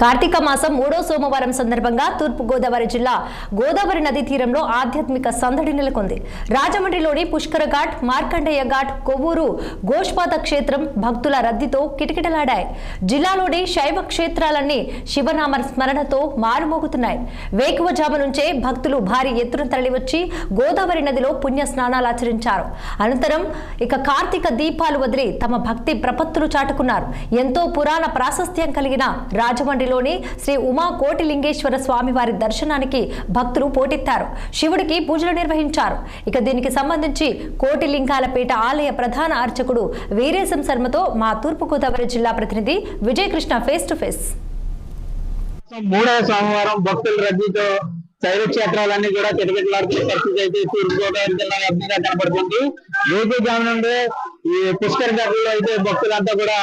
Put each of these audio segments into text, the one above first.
కార్తీక మాసం 3వ సోమవారం సందర్భంగా తూర్పు గోదావరి జిల్లా గోదావరి నదీ తీరంలో ఆధ్యాత్మిక సందడి నెలకొంది. రాజమండ్రిలోని పుష్కర ఘాట్, మార్కండేయ ఘాట్, కొవ్వూరు గోష్పాద క్షేత్రం భక్తుల రద్దీతో కిటకిటలాడాయి. జిల్లాలోని శైవ క్షేత్రాలన్నీ శివనామ స్మరణతో మారుమోగుతున్నాయి. వేకువజాము నుంచే భక్తులు భారీ ఎత్తున తరలివచ్చి గోదావరి నదిలో పుణ్య స్నానాలు ఆచరించారు. అనంతరం కార్తీక దీపాలు వదిలి తమ భక్తి ప్రపత్తులు చాటుకున్నారు. ఎంతో పురాణ ప్రాశస్త్యం కలిగిన రాజమండ్రిలోని శ్రీ ఉమా కోటిలింగేశ్వర స్వామి వారి దర్శనానికి భక్తులు పోటెత్తారు. శివుడికి పూజలు నిర్వహించారు. దీనికి సంబంధించి కోటిలింగాలపేట ఆలయ ప్రధాన అర్చకుడు వీరేశం శర్మతో మా తూర్పు గోదావరి జిల్లా ప్రతినిధి విజయకృష్ణ ఫేస్ టు ఫేస్. 3వ సోమవారం భక్తుల రద్దీతో శైవ క్షేత్రాలన్నీ కూడా కిటకిటలాడుతున్న పరిస్థితి అయితే తూర్పు గోదావరి జిల్లా వ్యాప్తంగా కనపడుతుంది. వేకువజాము నుండి ఈ పుష్కర ఘాట్లో అయితే భక్తులంతా కూడా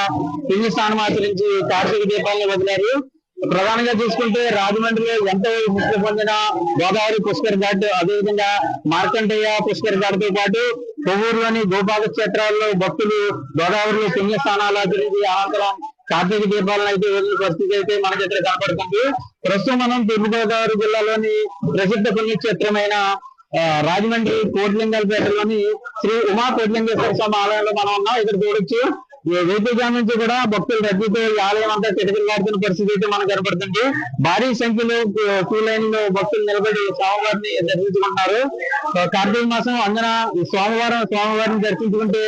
పుణ్య స్నానం ఆచరించి కార్తీక దీపాలను వదిలారు. ప్రధానంగా చూసుకుంటే రాజమండ్రిలో ఎంతో ముఖ్య పొందిన గోదావరి పుష్కర ఘాట్, అదేవిధంగా మార్కండేయ పుష్కర ఘాట్ తో పాటు కొవ్వూరులోని గోపాద క్షేత్రాల్లో భక్తులు గోదావరిలో పుణ్య స్నానాలు ఆచరించి అనంతరం కార్తీక దీపాలను అయితే వదిలిన పరిస్థితి అయితే మనకి ఇక్కడ కనపడుతుంది. ప్రస్తుతం మనం తూర్పు గోదావరి జిల్లాలోని ప్రసిద్ధ పుణ్యక్షేత్రమైన రాజమండ్రి కోటిలింగాలపేటలోని శ్రీ ఉమా కోటిలింగేశ్వర స్వామి ఆలయంలో మనం ఉన్నాం. ఇక్కడ చూడొచ్చు వేకువజాము నుంచి కూడా భక్తుల రద్దీతో ఈ ఆలయం అంతా కిటకిటలాడుతున్న పరిస్థితి అయితే మనకు కనపడుతుంది. భారీ సంఖ్యలో క్యూ లైన్ లో భక్తులు నిలబడి స్వామివారిని దర్శించుకుంటున్నారు. కార్తీక మాసం అందున స్వామివారిని దర్శించుకుంటే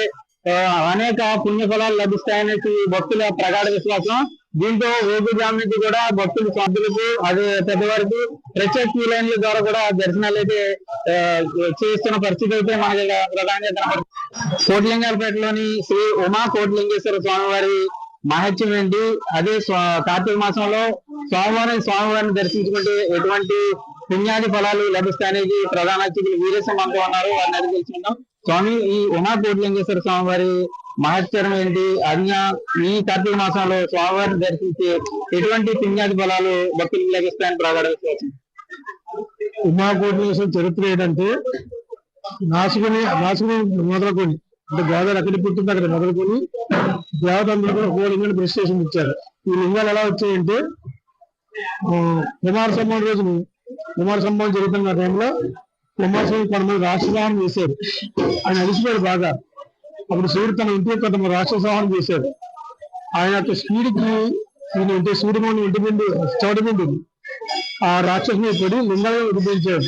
అనేక పుణ్య ఫలాలు లభిస్తాయనేసి భక్తుల ప్రగాఢ విశ్వాసం. దీంతో వేకువజాము నుంచి కూడా భక్తులు స్వాములకు అదే పెద్దవారికి ప్రత్యేక క్యూ లైన్ల ద్వారా కూడా దర్శనాలు అయితే చేస్తున్న పరిస్థితి అయితే మనకి ప్రధానంగా కనపడుతుంది. కోటిలింగాలపేటలోని శ్రీ ఉమా కోటిలింగేశ్వర స్వామి వారి మహత్యం ఏంటి, అదే కార్తీక మాసంలో స్వామివారిని దర్శించుకుంటే ఎటువంటి పుణ్యాది ఫలాలు లభిస్తాయనేది ప్రధాన అర్చకులు వీరేశం అంటూ ఉన్నారు. వారిని అడిగి తెలుసుకుందాం. స్వామి, ఈ ఉమా కోటిలింగేశ్వర స్వామి వారి మహత్యం ఏంటి, ఈ కార్తీక మాసంలో స్వామివారిని దర్శించి ఎటువంటి పుణ్యాది ఫలాలు భక్తులకు లభిస్తాయని ప్రగాఢ విశ్వాసం. ఉమా కోటిలింగేశ్వర చరిత్ర ఏంటంటే నాసుకుని మొదలుకొని, అంటే గోదావరి ఎక్కడికి పుట్టింది అక్కడ మొదలుకొని దేవతందరూ కూడా ఒక లింగాన్ని ప్రతిష్ఠేషన్ ఇచ్చారు. ఈ లింగాలు ఎలా వచ్చాయంటే కుమార సంభవం రోజున కుమార సంభవం జరుగుతున్న టైంలో కుమారస్వామి కొంతమంది రాక్షసాహనం చేశారు. ఆయన అలిసిపోయాడు బాగా. అప్పుడు శివుడు తన ఇంటికి కొంతమంది రాక్షసాహనం చేశారు. ఆయన యొక్క స్పీడ్కి ఉంటే సూర్యమౌని ఇంటి ముందు చోటు ముందు ఆ రాక్షసుని పడి లింగాలను విడిపించాడు.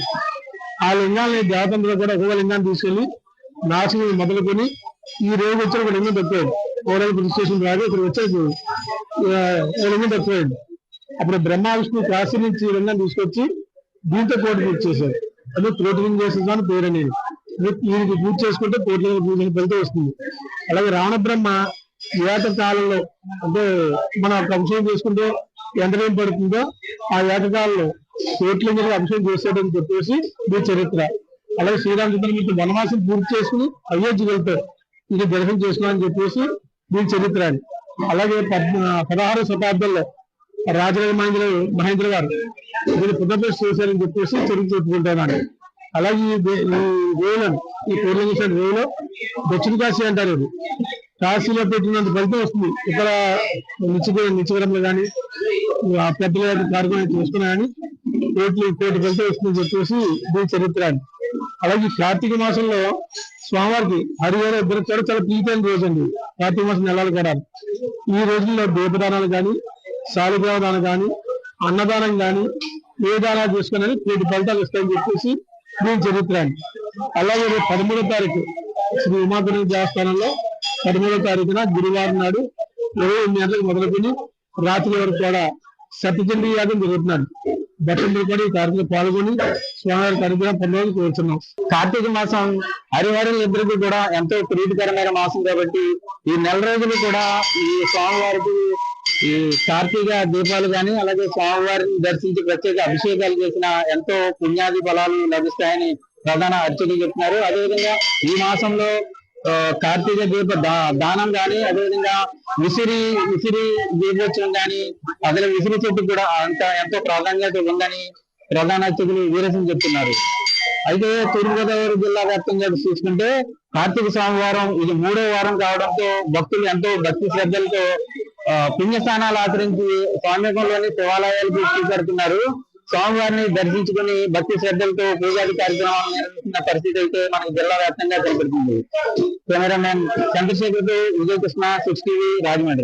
ఆ లింగాలని దేవతంలో కూడా ఒక లింగాన్ని తీసుకెళ్లి నాశనం మొదలుకొని ఈ రోజు వచ్చిన ఒక లింగం తప్పాడు. ఓవరాల్ పోలీస్ స్టేషన్ రాగా ఇక్కడ వచ్చాడు లింగం తప్పాడు. అప్పుడు బ్రహ్మ విష్ణు కాశీ నుంచి ఈ లింగాన్ని తీసుకొచ్చి దీంతో పోటీ పూజ చేశారు. అదే కోటిలింగేశ్వర పేరు అనేది. ఈయనకి పూజ చేసుకుంటే కోటిలింగ పూజ ఫలితం వస్తుంది. అలాగే రావణ బ్రహ్మ ఏట కాలంలో, అంటే మనం అభిషేకం చేసుకుంటే ఎంత టైం పడుతుందో ఆ ఏటకాలంలో కోటిలింగ అభిషేకం చేసేటని చెప్పేసి ఈ చరిత్ర. అలాగే శ్రీరామచంద్రమూర్తి వనవాసం పూర్తి చేసుకుని అయోధ్యకి వెళ్తారు, ఇది దర్శనం చేసుకున్నామని చెప్పేసి దీని చరిత్ర అని. అలాగే 16వ శతాబ్దంలో రాజరాజ మహేంద్ర గారు దీన్ని పునఃప్రతిష్ఠ చేశారని చెప్పేసి చరిత్ర చెప్పుకుంటున్నాడు. అలాగే ఈ కోటిలింగేశ్వర రేవులో దక్షిణ కాశీ అంటారు. ఇది కాశీలో పెట్టినంత ఫలితం వస్తుంది. ఇక్కడ నిత్యకరంలో కానీ పెద్దల కార్యక్రమం చేసుకున్నా కానీ కోటి ఫలితం వస్తుందని చెప్పేసి దీని చరిత్ర అని. అలాగే కార్తీక మాసంలో స్వామివారికి హరిహర ఇద్దరు కూడా చాలా ప్రీతైన రోజు అండి. కార్తీక మాసం నెలలు కూడా ఈ రోజుల్లో దీపదానాలు కానీ, శాలిగ్రామదానం కానీ, అన్నదానం కానీ, ఏ దానాలు చేసుకుని కోటి ఫలితాలు ఇస్తాయని చెప్పేసి దీని చరిత్ర అని. అలాగే 13వ తారీఖు శ్రీ ఉమాపతి దేవస్థానంలో 13వ తారీఖున గురువారం నాడు 28 గంటలకు మొదలుకొని రాత్రి వరకు కూడా సత్యచండీ యాగం జరుగుతున్నాడు. భక్తులు కూడా ఈ కార్యక్రమంలో పాల్గొని స్వామివారికి అనుగ్రహం పొందాలని కోరుతున్నాం. కార్తీక మాసం హరిహరులు ఇద్దరికి కూడా ఎంతో ప్రీతికరమైన మాసం కాబట్టి ఈ నెల రోజులు కూడా ఈ స్వామివారికి ఈ కార్తీక దీపాలు కానీ, అలాగే స్వామివారిని దర్శించి ప్రత్యేక అభిషేకాలు చేసిన ఎంతో పుణ్యాది ఫలాలు లభిస్తాయని ప్రధాన అర్చకులు చెప్తున్నారు. అదేవిధంగా ఈ మాసంలో కార్తీక దీప దానం కానీ, అదేవిధంగా విసిరి దీపోత్సవం కానీ, అసలు విసిరి చెట్టు కూడా ఎంతో ప్రాధాన్యత ఉందని ప్రధాన అర్చకులు వీరేశం చెప్తున్నారు. అయితే తూర్పుగోదావరి జిల్లా వ్యాప్తంగా చూసుకుంటే కార్తీక సోమవారం ఇది 3వ వారం కావడంతో భక్తులు ఎంతో భక్తి శ్రద్ధలతో పుణ్యస్నానాలు ఆచరించి స్వామికంలోని శివాలయాలకు స్వీకరిస్తున్నారు. స్వామివారిని దర్శించుకుని భక్తి శ్రద్ధలతో పూజాది కార్యక్రమాలు నిర్వహిస్తున్న పరిస్థితి అయితే మనకు జిల్లా వ్యాప్తంగా కనబడుతుంది. Cameraman Chandrasekhar, Vijayakrishna, 6 TV, Rajahmundry.